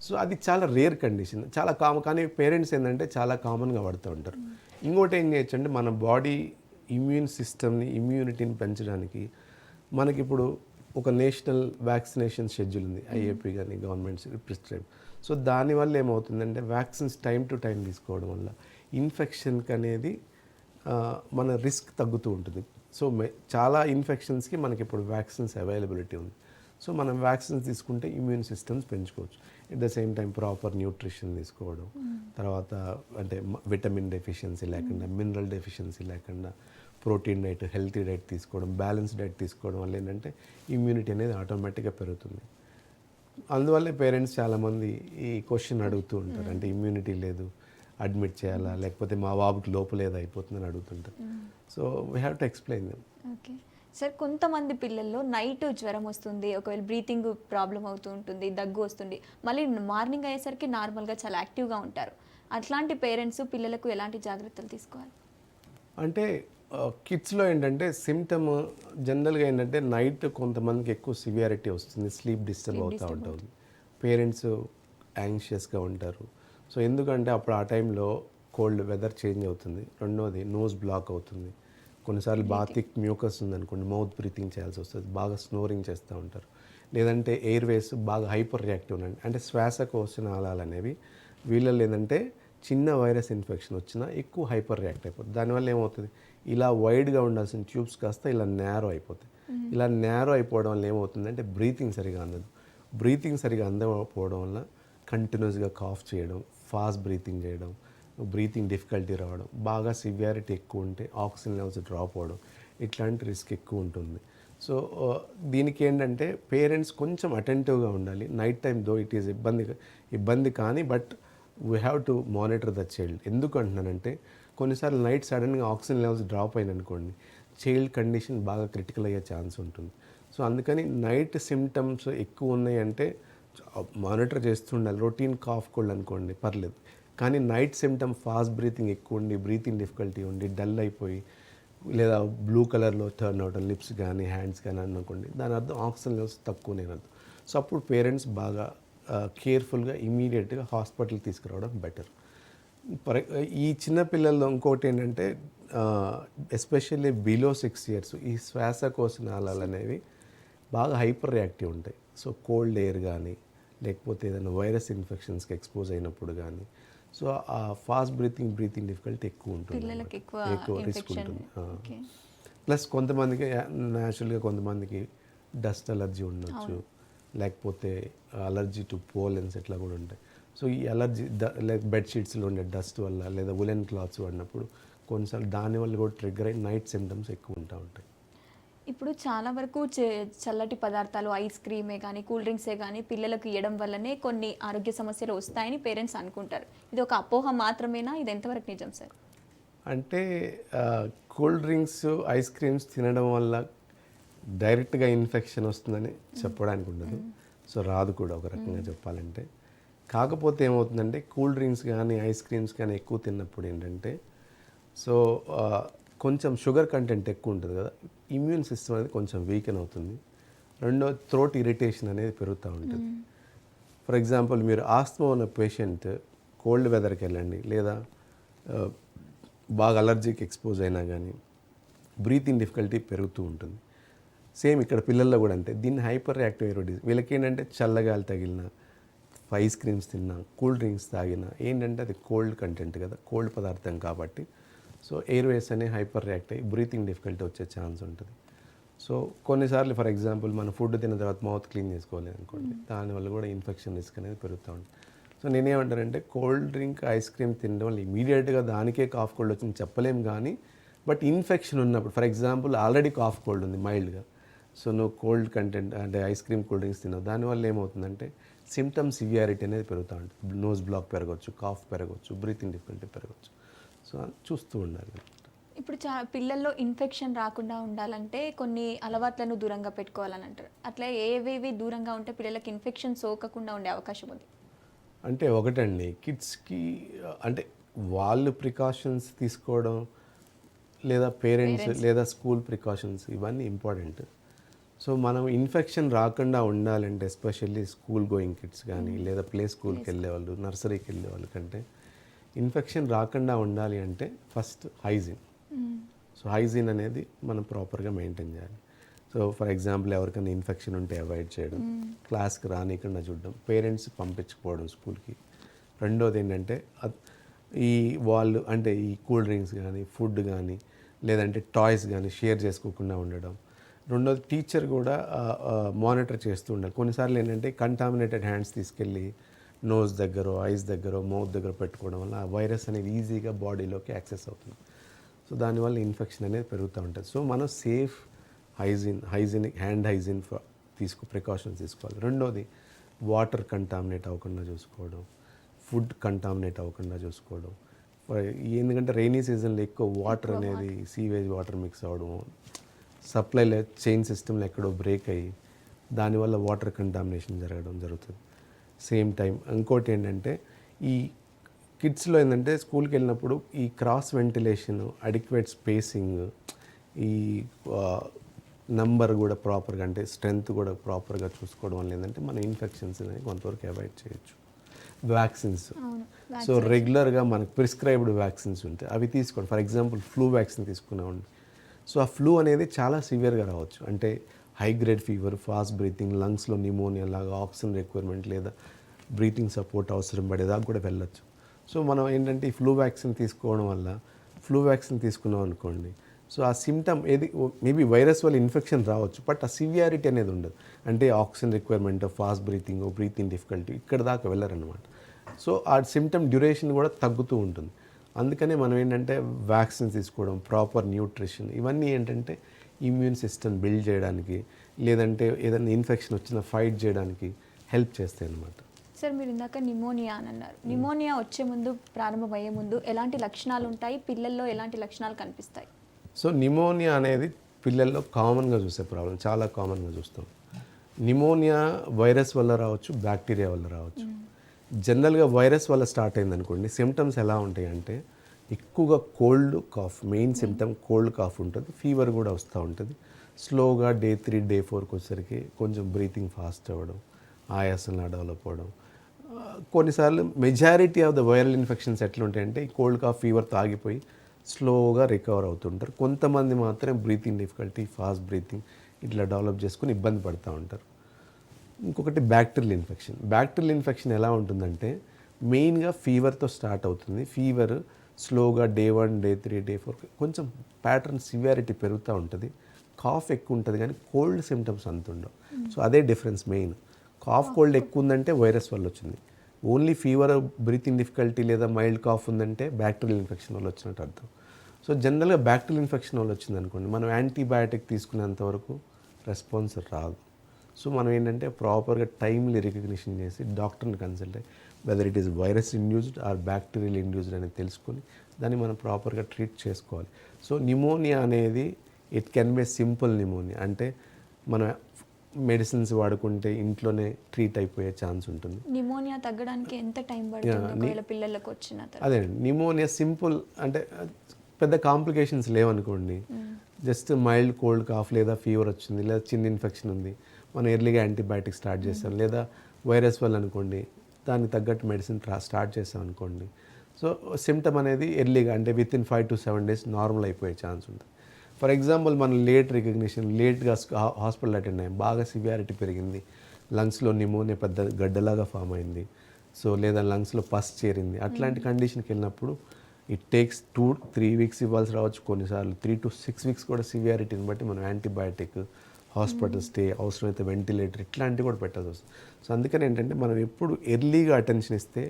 సో అది చాలా రేర్ కండిషన్, చాలా కామన్. కానీ పేరెంట్స్ ఏంటంటే చాలా కామన్గా పడుతూ ఉంటారు. ఇంకోటి ఏం చేయొచ్చు అంటే మన బాడీ ఇమ్యూన్ సిస్టమ్ని, ఇమ్యూనిటీని పెంచడానికి మనకిప్పుడు ఒక నేషనల్ వ్యాక్సినేషన్ షెడ్యూల్ ఉంది, IAP కానీ గవర్నమెంట్ ప్రిస్క్రైబ్. సో దానివల్ల ఏమవుతుందంటే వ్యాక్సిన్స్ టైం టు టైం తీసుకోవడం వల్ల ఇన్ఫెక్షన్కి అనేది మన రిస్క్ తగ్గుతూ ఉంటుంది. సో చాలా ఇన్ఫెక్షన్స్కి మనకి ఇప్పుడు వ్యాక్సిన్స్ అవైలబిలిటీ ఉంది. సో మనం వ్యాక్సిన్స్ తీసుకుంటే ఇమ్యూన్ సిస్టమ్స్ పెంచుకోవచ్చు. At the same time proper nutrition తీసుకోవడం, తర్వాత అంటే విటమిన్ డెఫిషియన్సీ లేకుండా, మినరల్ డెఫిషియన్సీ లేకుండా, ప్రోటీన్ డైట్, హెల్తీ డైట్ తీసుకోవడం, బ్యాలెన్స్ డైట్ తీసుకోవడం వల్ల ఏంటంటే ఇమ్యూనిటీ అనేది ఆటోమేటిక్గా పెరుగుతుంది. అందువల్లే పేరెంట్స్ చాలామంది ఈ క్వశ్చన్ అడుగుతూ ఉంటారు, అంటే ఇమ్యూనిటీ లేదు, అడ్మిట్ చేయాలా, లేకపోతే మా బాబుకి లోపలేదో అయిపోతుందని అడుగుతుంటారు. So we have to explain them. Okay sir, కొంతమంది పిల్లల్లో నైట్ జ్వరం వస్తుంది, ఒకవేళ బ్రీతింగ్ ప్రాబ్లం అవుతూ ఉంటుంది, దగ్గు వస్తుంది, మళ్ళీ మార్నింగ్ అయ్యేసరికి నార్మల్గా చాలా యాక్టివ్గా ఉంటారు. అట్లాంటి పేరెంట్స్ పిల్లలకు ఎలాంటి జాగ్రత్తలు తీసుకోవాలి? అంటే కిడ్స్లో ఏంటంటే సిమ్టమ్ జనరల్గా ఏంటంటే నైట్ కొంతమందికి ఎక్కువ సివియారిటీ వస్తుంది, స్లీప్ డిస్టర్బ్ అవుతూ ఉంటుంది, పేరెంట్స్ యాంగ్షియస్గా ఉంటారు. సో ఎందుకంటే అప్పుడు ఆ టైంలో కోల్డ్ వెదర్ చేంజ్ అవుతుంది. రెండోది నోస్ బ్లాక్ అవుతుంది, కొన్నిసార్లు బాగా థిక్ మ్యూకస్ ఉందనుకోండి, మౌత్ బ్రీతింగ్ చేయాల్సి వస్తుంది, బాగా స్నోరింగ్ చేస్తూ ఉంటారు. లేదంటే ఎయిర్వేస్ బాగా హైపర్ రియాక్టివ్ ఉండండి, అంటే శ్వాసకోశ నాళాలు అనేవి వీళ్ళలో ఏంటంటే చిన్న వైరస్ ఇన్ఫెక్షన్ వచ్చినా ఎక్కువ హైపర్ రియాక్ట్ అయిపోతుంది. దానివల్ల ఏమవుతుంది, ఇలా వైడ్గా ఉండాల్సిన ట్యూబ్స్ కాస్త ఇలా నేరో అయిపోతాయి. ఇలా నేరో అయిపోవడం వల్ల ఏమవుతుందంటే బ్రీతింగ్ సరిగా అందదు. బ్రీతింగ్ సరిగా అందకపోవడం వల్ల కంటిన్యూస్గా కాఫ్ చేయడం, ఫాస్ట్ బ్రీతింగ్ చేయడం, బ్రీతింగ్ డిఫికల్టీ రావడం, బాగా సివియారిటీ ఎక్కువ ఉంటే ఆక్సిజన్ లెవెల్స్ డ్రాప్ అవ్వడం, ఇట్లాంటి రిస్క్ ఎక్కువ ఉంటుంది. సో దీనికి ఏంటంటే పేరెంట్స్ కొంచెం అటెంటివ్గా ఉండాలి. Night time though it is ఇబ్బంది కానీ, but we have to monitor the child. ఎందుకు అంటున్నానంటే కొన్నిసార్లు నైట్ సడన్గా ఆక్సిజన్ లెవెల్స్ డ్రాప్ అయిననుకోండి, చైల్డ్ కండిషన్ బాగా క్రిటికల్ అయ్యే ఛాన్స్ ఉంటుంది. సో అందుకని నైట్ సిమ్టమ్స్ ఎక్కువ ఉన్నాయంటే మానిటర్ చేస్తుండాలి. రొటీన్ కాఫ్ కోల్డ్ అనుకోండి పర్లేదు, కానీ నైట్ సిమ్టమ్ ఫాస్ట్ బ్రీతింగ్ ఎక్కువ ఉండి, బ్రీతింగ్ డిఫికల్టీ ఉండి, డల్ అయిపోయి, లేదా బ్లూ కలర్లో టర్న్ అవడం లిప్స్ కానీ హ్యాండ్స్ కానీ అనుకోండి, దాని అర్థం ఆక్సిజన్ లెవెల్స్ తక్కువ అర్థం. సో అప్పుడు పేరెంట్స్ బాగా కేర్ఫుల్గా ఇమీడియట్గా హాస్పిటల్కి తీసుకురావడం బెటర్. ఈ చిన్నపిల్లల్లో ఇంకోటి ఏంటంటే ఎస్పెషల్లీ బిలో 6 years ఈ శ్వాసకోశ నాళాలు అనేవి బాగా హైపర్ రియాక్టివ్ ఉంటాయి. సో కోల్డ్ ఎయిర్ కానీ, లేకపోతే ఏదైనా వైరస్ ఇన్ఫెక్షన్స్కి ఎక్స్పోజ్ అయినప్పుడు కానీ, సో ఆ ఫాస్ట్ బ్రీతింగ్ డిఫికల్టీ ఎక్కువ ఉంటుంది, ఎక్కువ రిస్క్ ఉంటుంది. ప్లస్ కొంతమందికి న్యాచురల్గా కొంతమందికి డస్ట్ అలర్జీ ఉండొచ్చు, లేకపోతే అలర్జీ టు పోలెన్స్ ఇట్లా కూడా ఉంటాయి. సో ఈ అలర్జీ లైక్ బెడ్షీట్స్లో ఉండే డస్ట్ వల్ల, లేదా ఉలెన్ క్లాత్స్ వాడినప్పుడు కొన్నిసార్లు దానివల్ల కూడా ట్రిగ్గర్ అయ్యి నైట్ సిమ్టమ్స్ ఎక్కువ ఉంటాయి. ఇప్పుడు చాలా వరకు చల్లటి పదార్థాలు ఐస్ క్రీమే కానీ కూల్ డ్రింక్సే కానీ పిల్లలకు ఇవ్వడం వల్లనే కొన్ని ఆరోగ్య సమస్యలు వస్తాయని పేరెంట్స్ అనుకుంటారు. ఇది ఒక అపోహ మాత్రమేనా? ఇది ఎంతవరకు నిజం సార్? అంటే కూల్ డ్రింక్స్ ఐస్ క్రీమ్స్ తినడం వల్ల డైరెక్ట్గా ఇన్ఫెక్షన్ వస్తుందని చెప్పడానికి ఉండదు. సో రాదు కూడా ఒక రకంగా చెప్పాలంటే. కాకపోతే ఏమవుతుందంటే కూల్ డ్రింక్స్ కానీ ఐస్ క్రీమ్స్ కానీ ఎక్కువ తిన్నప్పుడు ఏంటంటే సో కొంచెం షుగర్ కంటెంట్ ఎక్కువ ఉంటుంది కదా, ఇమ్యూన్ సిస్టమ్ అనేది కొంచెం వీకెన్ అవుతుంది. రెండో థ్రోట్ ఇరిటేషన్ అనేది పెరుగుతూ ఉంటుంది. ఫర్ ఎగ్జాంపుల్ మీరు ఆస్తమా ఉన్న పేషెంట్ కోల్డ్ వెదర్కి వెళ్ళండి, లేదా బాగా అలర్జీకి ఎక్స్పోజ్ అయినా కానీ బ్రీతింగ్ డిఫికల్టీ పెరుగుతూ ఉంటుంది. సేమ్ ఇక్కడ పిల్లల్లో కూడా అంతే. దీన్ని హైపర్ రియాక్టివ్ ఎయిరోడిస్. వీళ్ళకి ఏంటంటే చల్లగాలి తగిలిన, ఐస్ క్రీమ్స్ తిన్నా, కూల్ డ్రింక్స్ తాగినా ఏంటంటే అది కోల్డ్ కంటెంట్ కదా, కోల్డ్ పదార్థం కాబట్టి సో ఎయిర్వేస్ అనే హైపర్ రియాక్ట్ అయ్యి బ్రీతింగ్ డిఫికల్టీ వచ్చే ఛాన్స్ ఉంటుంది. సో కొన్నిసార్లు ఫర్ ఎగ్జాంపుల్ మనం ఫుడ్ తిన్న తర్వాత మౌత్ క్లీన్ చేసుకోలేదు అనుకోండి, దానివల్ల కూడా ఇన్ఫెక్షన్ రిస్క్ అనేది పెరుగుతూ ఉంటుంది. సో నేనేమంటానంటే కోల్డ్ డ్రింక్ ఐస్ క్రీమ్ తినడం వల్ల ఇమీడియట్గా దానికే కాఫ్ కోల్డ్ వచ్చింది చెప్పలేం, కానీ బట్ ఇన్ఫెక్షన్ ఉన్నప్పుడు for example already cough cold ఉంది మైల్డ్గా, సో నువ్వు కోల్డ్ కంటెంట్ అంటే ఐస్ క్రీమ్ కూల్ డ్రింక్స్ తిన్నావు, దానివల్ల ఏమవుతుందంటే సిమ్టమ్స్ సివియారిటీ అనేది పెరుగుతూ ఉంటుంది. నోస్ బ్లాక్ పెరగవచ్చు, కాఫ్ పెరగవచ్చు, బ్రీతింగ్ డిఫికల్టీ పెరగవచ్చు. సో చూస్తూ ఉండాలి. ఇప్పుడు పిల్లల్లో ఇన్ఫెక్షన్ రాకుండా ఉండాలంటే కొన్ని అలవాట్లను దూరంగా పెట్టుకోవాలని అంటారు. అట్లా ఏవేవి దూరంగా ఉంటే పిల్లలకి ఇన్ఫెక్షన్ సోకకుండా ఉండే అవకాశం ఉంది? అంటే ఒకటండి, కిడ్స్కి అంటే వాళ్ళు ప్రికాషన్స్ తీసుకోవడం, లేదా పేరెంట్స్ లేదా స్కూల్ ప్రికాషన్స్ ఇవన్నీ ఇంపార్టెంట్. సో మనం ఇన్ఫెక్షన్ రాకుండా ఉండాలంటే ఎస్పెషల్లీ స్కూల్ గోయింగ్ కిడ్స్ కానీ లేదా ప్లే స్కూల్కి వెళ్ళే వాళ్ళు, నర్సరీకి వెళ్ళే వాళ్ళ కంటే ఇన్ఫెక్షన్ రాకుండా ఉండాలి అంటే ఫస్ట్ హైజీన్. సో హైజీన్ అనేది మనం ప్రాపర్గా మెయింటైన్ చేయాలి. సో ఫర్ ఎగ్జాంపుల్ ఎవరికైనా ఇన్ఫెక్షన్ ఉంటే అవాయిడ్ చేయడం, క్లాస్కి రానికుండా చూడడం, పేరెంట్స్ పంపించకపోవడం స్కూల్కి. రెండోది ఏంటంటే ఈ వాళ్ళు అంటే ఈ కూల్ డ్రింక్స్ కానీ ఫుడ్ కానీ లేదంటే టాయ్స్ కానీ షేర్ చేసుకోకుండా ఉండడం. రెండోది టీచర్ కూడా మానిటర్ చేస్తూ ఉండాలి. కొన్నిసార్లు ఏంటంటే కంటామినేటెడ్ హ్యాండ్స్ తీసుకెళ్ళి నోస్ దగ్గర, ఐస్ దగ్గర, మౌత్ దగ్గర పెట్టుకోవడం వల్ల ఆ వైరస్ అనేది ఈజీగా బాడీలోకి యాక్సెస్ అవుతుంది. సో దానివల్ల ఇన్ఫెక్షన్ అనేది పెరుగుతూ ఉంటుంది. సో మనం safe hygienic hand hygiene precautions తీసుకోవాలి. రెండోది వాటర్ కంటామినేట్ అవ్వకుండా చూసుకోవడం, ఫుడ్ కంటామినేట్ అవ్వకుండా చూసుకోవడం. ఎందుకంటే రైనీ సీజన్లో ఎక్కువ వాటర్ అనేది సీవేజ్ వాటర్ మిక్స్ అవ్వడం, సప్లైలో చైన్ సిస్టమ్లో ఎక్కడో బ్రేక్ అయ్యి దానివల్ల వాటర్ కంటామినేషన్ జరుగుతుంది. సేమ్ టైం ఇంకోటి ఏంటంటే ఈ కిడ్స్లో ఏంటంటే స్కూల్కి వెళ్ళినప్పుడు ఈ క్రాస్ వెంటిలేషన్, అడిక్వేట్ స్పేసింగ్, ఈ నంబర్ కూడా ప్రాపర్గా అంటే స్ట్రెంత్ కూడా ప్రాపర్గా చూసుకోవడం వల్ల ఏంటంటే మన ఇన్ఫెక్షన్స్ అనేవి కొంతవరకు అవాయిడ్ చేయొచ్చు. వ్యాక్సిన్స్, సో రెగ్యులర్గా మనకు ప్రిస్క్రైబ్డ్ వ్యాక్సిన్స్ ఉంటాయి, అవి తీసుకోండి. ఫర్ ఎగ్జాంపుల్ ఫ్లూ వ్యాక్సిన్ తీసుకున్నామండి. సో ఆ ఫ్లూ అనేది చాలా సివియర్గా రావచ్చు. అంటే high grade fever, fast breathing, లంగ్స్లో నిమోనియా లాగా ఆక్సిజన్ రిక్వైర్మెంట్ లేదా బ్రీతింగ్ సపోర్ట్ అవసరం పడేదాకా కూడా వెళ్ళొచ్చు. సో మనం ఏంటంటే ఈ ఫ్లూ వ్యాక్సిన్ తీసుకోవడం వల్ల ఫ్లూ వ్యాక్సిన్ తీసుకున్నాం అనుకోండి, సో ఆ సిమ్టమ్ ఏది మేబీ వైరస్ వల్ల ఇన్ఫెక్షన్ రావచ్చు, బట్ ఆ సివియారిటీ అనేది ఉండదు. అంటే oxygen requirement, fast breathing difficulty ఇక్కడ దాకా వెళ్ళరన్నమాట. సో ఆ సిమ్టమ్ డ్యూరేషన్ కూడా తగ్గుతూ ఉంటుంది. అందుకనే మనం ఏంటంటే వ్యాక్సిన్ తీసుకోవడం, ప్రాపర్ న్యూట్రిషన్, ఇవన్నీ ఏంటంటే ఇమ్యూన్ సిస్టమ్ బిల్డ్ చేయడానికి లేదంటే ఏదైనా ఇన్ఫెక్షన్ వచ్చినా ఫైట్ చేయడానికి హెల్ప్ చేస్తాయి అన్నమాట. సార్ మీరు ఇందాక నిమోనియా అని అన్నారు. నిమోనియా వచ్చే ముందు, ప్రారంభమయ్యే ముందు ఎలాంటి లక్షణాలు ఉంటాయి, పిల్లల్లో ఎలాంటి లక్షణాలు కనిపిస్తాయి? సో నిమోనియా అనేది పిల్లల్లో కామన్గా చూసే ప్రాబ్లం, చాలా కామన్గా చూస్తాం. నిమోనియా వైరస్ వల్ల రావచ్చు, బ్యాక్టీరియా వల్ల రావచ్చు. జనరల్గా వైరస్ వల్ల స్టార్ట్ అయింది అనుకోండి, సిమ్టమ్స్ ఎలా ఉంటాయి అంటే ఎక్కువగా cold cough, main symptom cold cough ఉంటుంది, ఫీవర్ కూడా వస్తూ ఉంటుంది. స్లోగా డే 3, డే 4కి వచ్చేసరికి కొంచెం బ్రీతింగ్ ఫాస్ట్ అవ్వడం, ఆయాసంలా డెవలప్ అవ్వడం. కొన్నిసార్లు majority of the viral infections ఎట్లుంటాయంటే ఈ కోల్డ్ కాఫ్ ఫీవర్తో ఆగిపోయి స్లోగా రికవర్ అవుతుంటారు. కొంతమంది మాత్రం బ్రీతింగ్ డిఫికల్టీ, ఫాస్ట్ బ్రీతింగ్ ఇట్లా డెవలప్ చేసుకుని ఇబ్బంది పడుతూ ఉంటారు. ఇంకొకటి బ్యాక్టీరియల్ ఇన్ఫెక్షన్ ఎలా ఉంటుందంటే మెయిన్గా ఫీవర్తో స్టార్ట్ అవుతుంది. ఫీవర్ స్లోగా డే 1, డే 3, డే 4 కొంచెం ప్యాటర్న్ సివియారిటీ పెరుగుతూ ఉంటుంది. కాఫ్ ఎక్కువ ఉంటుంది కానీ కోల్డ్ సిమ్టమ్స్ అంత ఉండవు. సో అదే డిఫరెన్స్ మెయిన్. కాఫ్ కోల్డ్ ఎక్కువ ఉందంటే వైరస్ వల్ల వచ్చింది, ఓన్లీ ఫీవర్, బ్రీతింగ్ డిఫికల్టీ లేదా మైల్డ్ కాఫ్ ఉందంటే బ్యాక్టీరియల్ ఇన్ఫెక్షన్ వల్ల వచ్చినట్టు అర్థం. సో జనరల్గా బ్యాక్టీరియల్ ఇన్ఫెక్షన్ వల్ల వచ్చింది అనుకోండి, మనం యాంటీబయాటిక్ తీసుకునేంత వరకు రెస్పాన్స్ రాదు. సో మనం ఏంటంటే ప్రాపర్గా టైమ్లీ రికగ్నిషన్ చేసి డాక్టర్ని కన్సల్ట్ అయ్యి whether it is virus induced or bacterial induced అనేది తెలుసుకొని దాన్ని మనం ప్రాపర్గా ట్రీట్ చేసుకోవాలి. సో న్యూమోనియా అనేది it can be simple pneumonia, అంటే మనం మెడిసిన్స్ వాడుకుంటే ఇంట్లోనే ట్రీట్ అయిపోయే ఛాన్స్ ఉంటుంది. నిమోనియా తగ్గడానికి ఎంత టైం పడుతుంది ఒకవేళ పిల్లలకు వచ్చిన తర్వాత? అదే న్యూమోనియా సింపుల్ అంటే పెద్ద కాంప్లికేషన్స్ లేవనుకోండి, జస్ట్ మైల్డ్ కోల్డ్ కాఫ్ లేదా ఫీవర్ వచ్చింది లేదా చిన్న ఇన్ఫెక్షన్ ఉంది, మనం ఎర్లీగా యాంటీబయాటిక్ స్టార్ట్ చేస్తాం, లేదా వైరస్ వల్ల అనుకోండి దానికి తగ్గట్టు మెడిసిన్ స్టార్ట్ చేస్తాం అనుకోండి. సో సిమ్టమ్ అనేది ఎర్లీగా అంటే with in 5 to 7 days normal అయిపోయే ఛాన్స్ ఉంటుంది. ఫర్ ఎగ్జాంపుల్ మనం లేట్ రికగ్నిషన్, లేట్గా హాస్పిటల్ అటెండ్ అయ్యాం, బాగా సివియారిటీ పెరిగింది, లంగ్స్లో నిమోనియా పెద్ద గడ్డలాగా ఫామ్ అయింది, సో లేదా లంగ్స్లో పస్ చేరింది, అట్లాంటి కండిషన్కి వెళ్ళినప్పుడు ఇట్ టేక్స్ 2-3 weeks ఇవ్వాల్సి రావచ్చు, కొన్నిసార్లు 3 to 6 weeks కూడా సివియారిటీని బట్టి మనం యాంటీబయాటిక్, హాస్పిటల్ స్టే, అవసరమైతే వెంటిలేటర్ ఇట్లాంటివి కూడా పెట్టాల్సి వస్తుంది. సో అందుకని ఏంటంటే మనం ఎప్పుడు ఎర్లీగా అటెన్షన్ ఇస్తే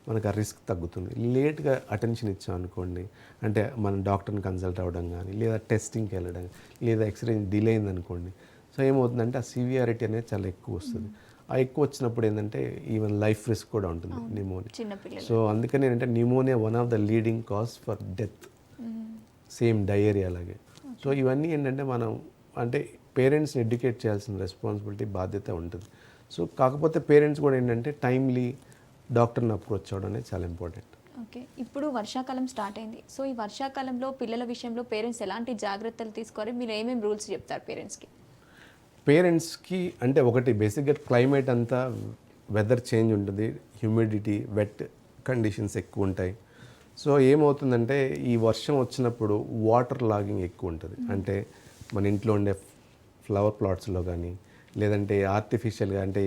మనకు ఆ రిస్క్ తగ్గుతుంది. లేట్గా అటెన్షన్ ఇచ్చాం అనుకోండి, అంటే మనం డాక్టర్ని కన్సల్ట్ అవ్వడం కానీ లేదా టెస్టింగ్కి వెళ్ళడం లేదా ఎక్స్రే డిలే అయిందనుకోండి, సో ఏమవుతుందంటే ఆ సివియారిటీ అనేది చాలా ఎక్కువ వస్తుంది. ఆ ఎక్కువ వచ్చినప్పుడు ఏంటంటే ఈవెన్ లైఫ్ రిస్క్ కూడా ఉంటుంది న్యూమోనియా. సో అందుకని ఏంటంటే pneumonia one of the leading cause for death, same diarrhoea అలాగే. సో ఇవన్నీ ఏంటంటే మనం అంటే పేరెంట్స్ని ఎడ్యుకేట్ చేయాల్సిన రెస్పాన్సిబిలిటీ, బాధ్యత ఉంటుంది. సో కాకపోతే పేరెంట్స్ కూడా ఏంటంటే టైమ్లీ డాక్టర్ని అప్రోచ్ అవ్వడం అనేది చాలా ఇంపార్టెంట్. ఓకే, ఇప్పుడు వర్షాకాలం స్టార్ట్ అయింది. సో ఈ వర్షాకాలంలో పిల్లల విషయంలో పేరెంట్స్ ఎలాంటి జాగ్రత్తలు తీసుకోవాలి? మీరు ఏమేమి రూల్స్ చెప్తారు పేరెంట్స్కి? అంటే ఒకటి బేసిక్గా క్లైమేట్ అంతా వెదర్ చేంజ్ ఉంటుంది, హ్యూమిడిటీ, వెట్ కండిషన్స్ ఎక్కువ ఉంటాయి. సో ఏమవుతుందంటే ఈ వర్షం వచ్చినప్పుడు వాటర్ లాగింగ్ ఎక్కువ ఉంటుంది. అంటే మన ఇంట్లో ఉండే ఫ్లవర్ ప్లాట్స్లో కానీ లేదంటే ఆర్టిఫిషియల్గా అంటే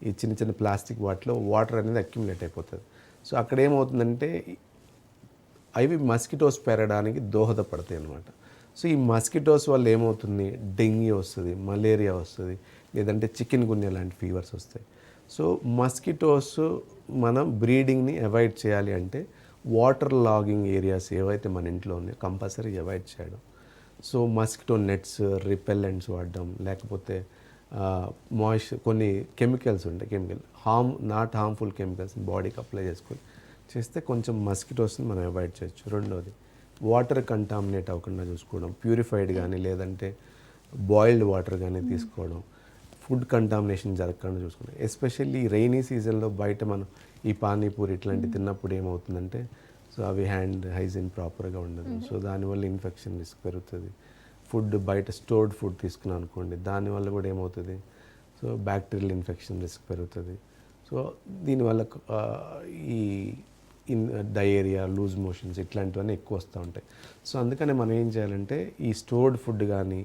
ఈ చిన్న చిన్న ప్లాస్టిక్ వాటిలో వాటర్ అనేది అక్యుములేట్ అయిపోతుంది. సో అక్కడ ఏమవుతుందంటే అవి మస్కిటోస్ పెరగడానికి దోహదపడతాయి అన్నమాట. సో ఈ మస్కిటోస్ వల్ల ఏమవుతుంది, డెంగ్యూ వస్తుంది, మలేరియా వస్తుంది, లేదంటే చికెన్ గున్యా లాంటి ఫీవర్స్ వస్తాయి. సో మస్కిటోస్ మనం బ్రీడింగ్ని అవాయిడ్ చేయాలి అంటే వాటర్ లాగింగ్ ఏరియాస్ ఏవైతే మన ఇంట్లో ఉన్నాయో కంపల్సరీ అవాయిడ్ చేయడం. సో మస్కిటో నెట్స్, రిపెల్లెంట్స్ వాడడం, లేకపోతే కొన్ని కెమికల్స్ ఉంటాయి, నాట్ హార్మ్ఫుల్ కెమికల్స్ బాడీకి అప్లై చేస్తే కొంచెం మస్కిటోస్ని మనం అవాయిడ్ చేయొచ్చు. రెండోది వాటర్ కంటామినేట్ అవ్వకుండా చూసుకోవడం, ప్యూరిఫైడ్ కానీ లేదంటే బాయిల్డ్ వాటర్ కానీ తీసుకోవడం, ఫుడ్ కంటామినేషన్ జరగకుండా చూసుకోవడం. ఎస్పెషల్లీ రైనీ సీజన్లో బయట మనం ఈ పానీపూరి ఇట్లాంటివి తిన్నప్పుడు ఏమవుతుందంటే సో అవి హ్యాండ్ హైజీన్ ప్రాపర్గా ఉండదు. సో దానివల్ల ఇన్ఫెక్షన్ రిస్క్ పెరుగుతుంది. ఫుడ్ బయట స్టోర్డ్ ఫుడ్ తీసుకున్నాం అనుకోండి, దానివల్ల కూడా ఏమవుతుంది, సో బ్యాక్టీరియల్ ఇన్ఫెక్షన్ రిస్క్ పెరుగుతుంది. సో దీనివల్ల ఈ డయేరియా, లూజ్ మోషన్స్ ఇట్లాంటివన్నీ ఎక్కువ వస్తూ ఉంటాయి. సో అందుకనే మనం ఏం చేయాలంటే ఈ స్టోర్డ్ ఫుడ్ కానీ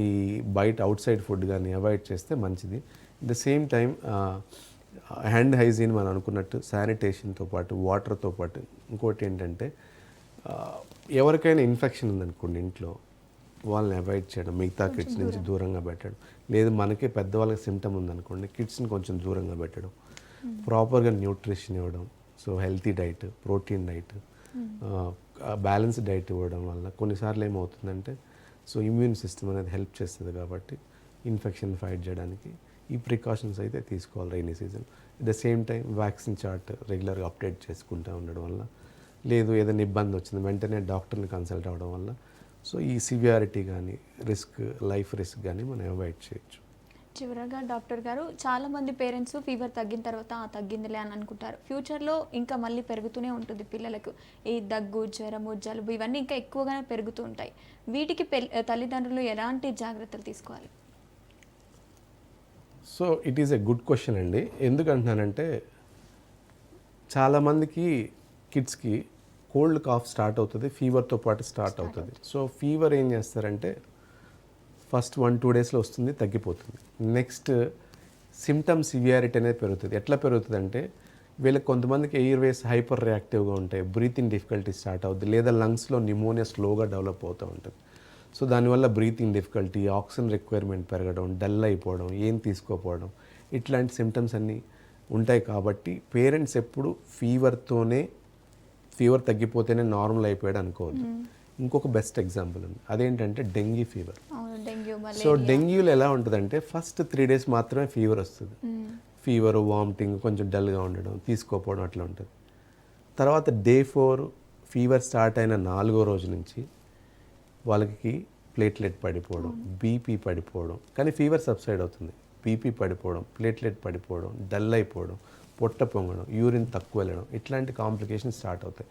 ఈ బయట అవుట్ సైడ్ ఫుడ్ కానీ అవాయిడ్ చేస్తే మంచిది. At the same time hand hygiene మనం అనుకున్నట్టు శానిటేషన్తో పాటు వాటర్తో పాటు ఇంకోటి ఏంటంటే ఎవరికైనా ఇన్ఫెక్షన్ ఉందనుకోండి ఇంట్లో, వాళ్ళని అవాయిడ్ చేయడం, మిగతా కిడ్స్ నుంచి దూరంగా పెట్టడం. లేదు మనకే పెద్దవాళ్ళకి సిమ్టమ్ ఉందనుకోండి, కిడ్స్ని కొంచెం దూరంగా పెట్టడం, ప్రాపర్గా న్యూట్రిషన్ ఇవ్వడం. So healthy diet, protein diet, balance diet ఇవ్వడం వల్ల కొన్నిసార్లు ఏమవుతుందంటే సో ఇమ్యూన్ సిస్టమ్ అనేది హెల్ప్ చేస్తుంది. కాబట్టి ఇన్ఫెక్షన్ ఫైట్ చేయడానికి ఈ ప్రికాషన్స్ అయితే తీసుకోవాలి rainy season. At the same time vaccine chart రెగ్యులర్గా అప్డేట్ చేసుకుంటూ ఉండడం వల్ల, లేదు ఏదైనా ఇబ్బంది వచ్చింది వెంటనే డాక్టర్ని కన్సల్ట్ అవ్వడం వల్ల సో ఈ సివియారిటీ కానీ రిస్క్, లైఫ్ రిస్క్ కానీ మనం అవాయిడ్ చేయొచ్చు. చివరగా డాక్టర్ గారు, చాలామంది పేరెంట్స్ ఫీవర్ తగ్గిన తర్వాత తగ్గిందిలే అని అనుకుంటారు. ఫ్యూచర్లో ఇంకా మళ్ళీ పెరుగుతూనే ఉంటుంది పిల్లలకు ఈ దగ్గు, జ్వరము, జలుబు ఇవన్నీ ఇంకా ఎక్కువగానే పెరుగుతూ ఉంటాయి. వీటికి తల్లిదండ్రులు ఎలాంటి జాగ్రత్తలు తీసుకోవాలి? So it is a good question అండి. ఎందుకంటున్నానంటే చాలామందికి కిడ్స్కి కోల్డ్ కాఫ్ స్టార్ట్ అవుతుంది, ఫీవర్తో పాటు స్టార్ట్ అవుతుంది. సో ఫీవర్ ఏం చేస్తారంటే ఫస్ట్ 1-2 daysలో వస్తుంది, తగ్గిపోతుంది. నెక్స్ట్ సిమ్టమ్ సివియారిటీ అనేది పెరుగుతుంది. ఎట్లా పెరుగుతుంది అంటే వీళ్ళకి కొంతమందికి ఎయిర్వేస్ హైపర్ రియాక్టివ్గా ఉంటాయి, బ్రీతింగ్ డిఫికల్టీ స్టార్ట్ అవుతుంది, లేదా లంగ్స్లో న్యూమోనియా స్లోగా డెవలప్ అవుతూ ఉంటుంది. సో దానివల్ల బ్రీతింగ్ డిఫికల్టీ, ఆక్సిజన్ రిక్వైర్మెంట్ పెరగడం, డల్ అయిపోవడం, ఏం తీసుకోకపోవడం ఇట్లాంటి సిమ్టమ్స్ అన్నీ ఉంటాయి. కాబట్టి పేరెంట్స్ ఎప్పుడు ఫీవర్ తగ్గిపోతేనే నార్మల్ అయిపోయాడు అనుకోవద్దు. ఇంకొక బెస్ట్ ఎగ్జాంపుల్ ఉంది, అదేంటంటే డెంగీ ఫీవర్. అవును, డెంగ్యూ, సో మలేరియా. డెంగ్యూలో ఎలా ఉంటుందంటే ఫస్ట్ 3 days మాత్రమే ఫీవర్ వస్తుంది. ఫీవర్, వామిటింగ్, కొంచెం డల్గా ఉండడం, తీసుకోపోవడం అట్లా ఉంటుంది. తర్వాత Day 4 ఫీవర్ స్టార్ట్ అయిన 4వ రోజు నుంచి వాళ్ళకి ప్లేట్లెట్ పడిపోవడం, బీపీ పడిపోవడం, కానీ ఫీవర్ సబ్సైడ్ అవుతుంది. బీపీ పడిపోవడం, ప్లేట్లెట్ పడిపోవడం, డల్ అయిపోవడం, పొట్ట పొంగడం, యూరిన్ తక్కువ వెళ్ళడం, ఇట్లాంటి కాంప్లికేషన్స్ స్టార్ట్ అవుతాయి.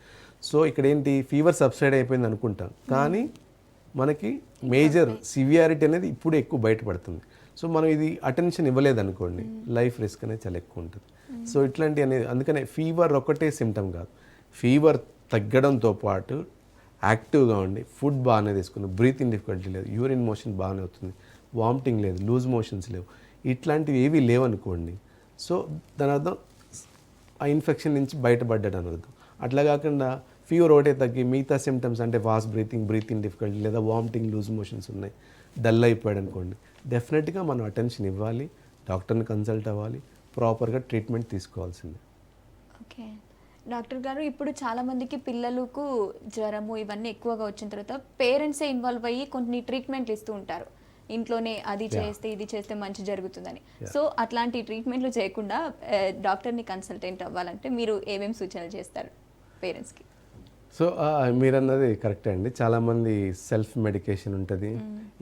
సో ఇక్కడ ఏంటి, ఫీవర్ సబ్సైడ్ అయిపోయింది అనుకుంటాం, కానీ మనకి మేజర్ సివియారిటీ అనేది ఇప్పుడు ఎక్కువ బయటపడుతుంది. సో మనం ఇది అటెన్షన్ ఇవ్వలేదు అనుకోండి, లైఫ్ రిస్క్ అనేది చాలా ఎక్కువ ఉంటుంది. సో ఇట్లాంటి అనేది, అందుకనే ఫీవర్ ఒకటే సిమ్టమ్ కాదు, ఫీవర్ తగ్గడంతో పాటు యాక్టివ్గా ఉండి ఫుడ్ బాగానే తీసుకుని, బ్రీతింగ్ డిఫికల్టీ లేదు, యూరిన్ మోషన్ బాగానే అవుతుంది, వామిటింగ్ లేదు, లూజ్ మోషన్స్ లేవు, ఇట్లాంటివి ఏవి లేవనుకోండి, సో దాని అర్థం ఆ ఇన్ఫెక్షన్ నుంచి బయటపడ్డాడు అని అర్థం. అట్లా కాకుండా ఫీవర్ ఒకటే తగ్గి మిగతా సిమ్టమ్స్ అంటే ఫాస్ట్ బ్రీతింగ్ డిఫికల్టీ లేదా వామిటింగ్, లూజ్ మోషన్స్ ఉన్నాయి, డల్ అయిపోయాడు అనుకోండి, డెఫినెట్గా మనం అటెన్షన్ ఇవ్వాలి, డాక్టర్ని కన్సల్ట్ అవ్వాలి, ప్రాపర్గా ట్రీట్మెంట్ తీసుకోవాల్సిందే. ఓకే డాక్టర్ గారు, ఇప్పుడు చాలా మందికి పిల్లలకు జ్వరము ఇవన్నీ ఎక్కువగా వచ్చిన తర్వాత పేరెంట్సే ఇన్వాల్వ్ అయ్యి కొన్ని ట్రీట్మెంట్లు ఇస్తూ ఉంటారు, ఇంట్లోనే అది చేస్తే ఇది చేస్తే మంచి జరుగుతుందని. సో అట్లాంటి ట్రీట్మెంట్లు చేయకుండా డాక్టర్ని కన్సల్టెంట్ అవ్వాలంటే మీరు ఏమేమి సూచనలు చేస్తారు పేరెంట్స్కి? సో మీరన్నది కరెక్టే అండి. చాలామంది సెల్ఫ్ మెడికేషన్ ఉంటుంది,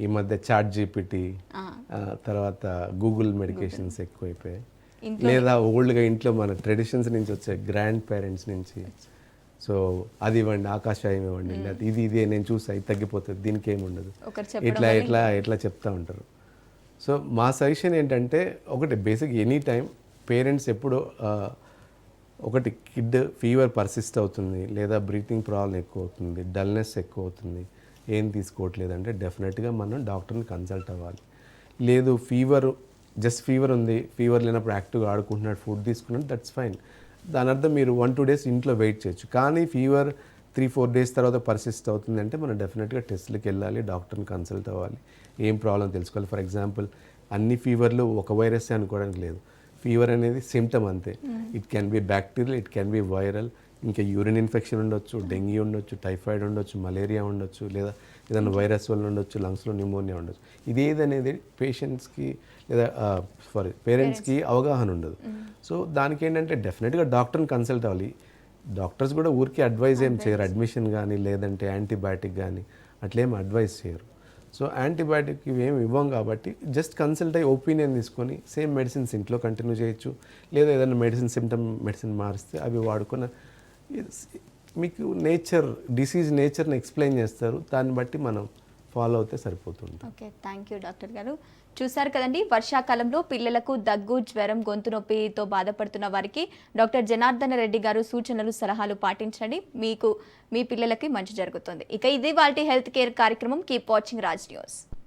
ఈ మధ్య ChatGPT, తర్వాత గూగుల్ మెడికేషన్స్ ఎక్కువైపోయాయి, లేదా ఓల్డ్గా ఇంట్లో మన ట్రెడిషన్స్ నుంచి వచ్చే గ్రాండ్ పేరెంట్స్ నుంచి, సో అది ఇవ్వండి, ఆకాశవాయం ఇవ్వండి, లేకపోతే ఇది నేను చూసా ఇది తగ్గిపోతుంది, దీనికి ఏమి ఉండదు, ఇట్లా చెప్తా ఉంటారు. సో మా సజెషన్ ఏంటంటే, ఒకటి బేసిక్ ఎనీ టైం పేరెంట్స్ ఎప్పుడు ఒకటి కిడ్ ఫీవర్ పర్సిస్ట్ అవుతుంది, లేదా బ్రీతింగ్ ప్రాబ్లం ఎక్కువ అవుతుంది, డల్నెస్ ఎక్కువ అవుతుంది, ఏం తీసుకోవట్లేదు అంటే డెఫినెట్గా మనం డాక్టర్ని కన్సల్ట్ అవ్వాలి. లేదు జస్ట్ ఫీవర్ ఉంది, ఫీవర్ లేనప్పుడు యాక్టివ్గా ఆడుకుంటున్నాడు, ఫుడ్ తీసుకున్నాడు, దట్స్ ఫైన్. దాని అర్థం మీరు 1-2 days ఇంట్లో వెయిట్ చేయొచ్చు. కానీ ఫీవర్ 3-4 days తర్వాత పర్సిస్ట్ అవుతుంది అంటే మనం డెఫినెట్గా టెస్ట్లకు వెళ్ళాలి, డాక్టర్ని కన్సల్ట్ అవ్వాలి, ఏం ప్రాబ్లం తెలుసుకోవాలి. ఫర్ ఎగ్జాంపుల్ అన్ని ఫీవర్లు ఒక వైరస్ అనుకోవడానికి లేదు, ఫీవర్ అనేది సిమ్టమ్ అంతే. It can be bacterial, it can be viral, ఇంకా యూరిన్ ఇన్ఫెక్షన్ ఉండొచ్చు, డెంగ్యూ ఉండొచ్చు, టైఫాయిడ్ ఉండొచ్చు, మలేరియా ఉండొచ్చు, లేదా ఏదైనా వైరస్ వల్ల ఉండొచ్చు, లంగ్స్లో న్యూమోనియా ఉండొచ్చు. ఇదేదనేది పేషెంట్స్కి లేదా పేరెంట్స్కి అవగాహన ఉండదు. సో దానికి ఏంటంటే డెఫినెట్గా డాక్టర్ని కన్సల్ట్ అవ్వాలి. డాక్టర్స్ కూడా ఊరికి అడ్వైజ్ ఏం చేయరు, అడ్మిషన్ కానీ లేదంటే యాంటీబయాటిక్ కానీ అట్లేం అడ్వైజ్ చేయరు. సో యాంటీబయాటిక్ ఇవేమి ఇవ్వం కాబట్టి జస్ట్ కన్సల్ట్ అయ్యి ఒపీనియన్ తీసుకొని సేమ్ మెడిసిన్స్ ఇంట్లో కంటిన్యూ చేయొచ్చు, లేదా ఏదైనా మెడిసిన్ మారిస్తే అవి వాడుకున్న మీకు డిసీజ్ నేచర్ని ఎక్స్ప్లెయిన్ చేస్తారు, దాన్ని బట్టి మనం ఫాలో అవుతే సరిపోతుంది. ఓకే, థ్యాంక్ యూ డాక్టర్ గారు. చూసారు కదండి, వర్షాకాలంలో పిల్లలకు దగ్గు, జ్వరం, గొంతు నొప్పితో బాధపడుతున్న వారికి డాక్టర్ జనార్దన రెడ్డి గారు సూచనలు, సలహాలు పాటించండి, మీ పిల్లలకి మంచి జరుగుతుంది. ఇక ఇది వాల్టి హెల్త్ కేర్ కార్యక్రమం. Keep watching Raj news.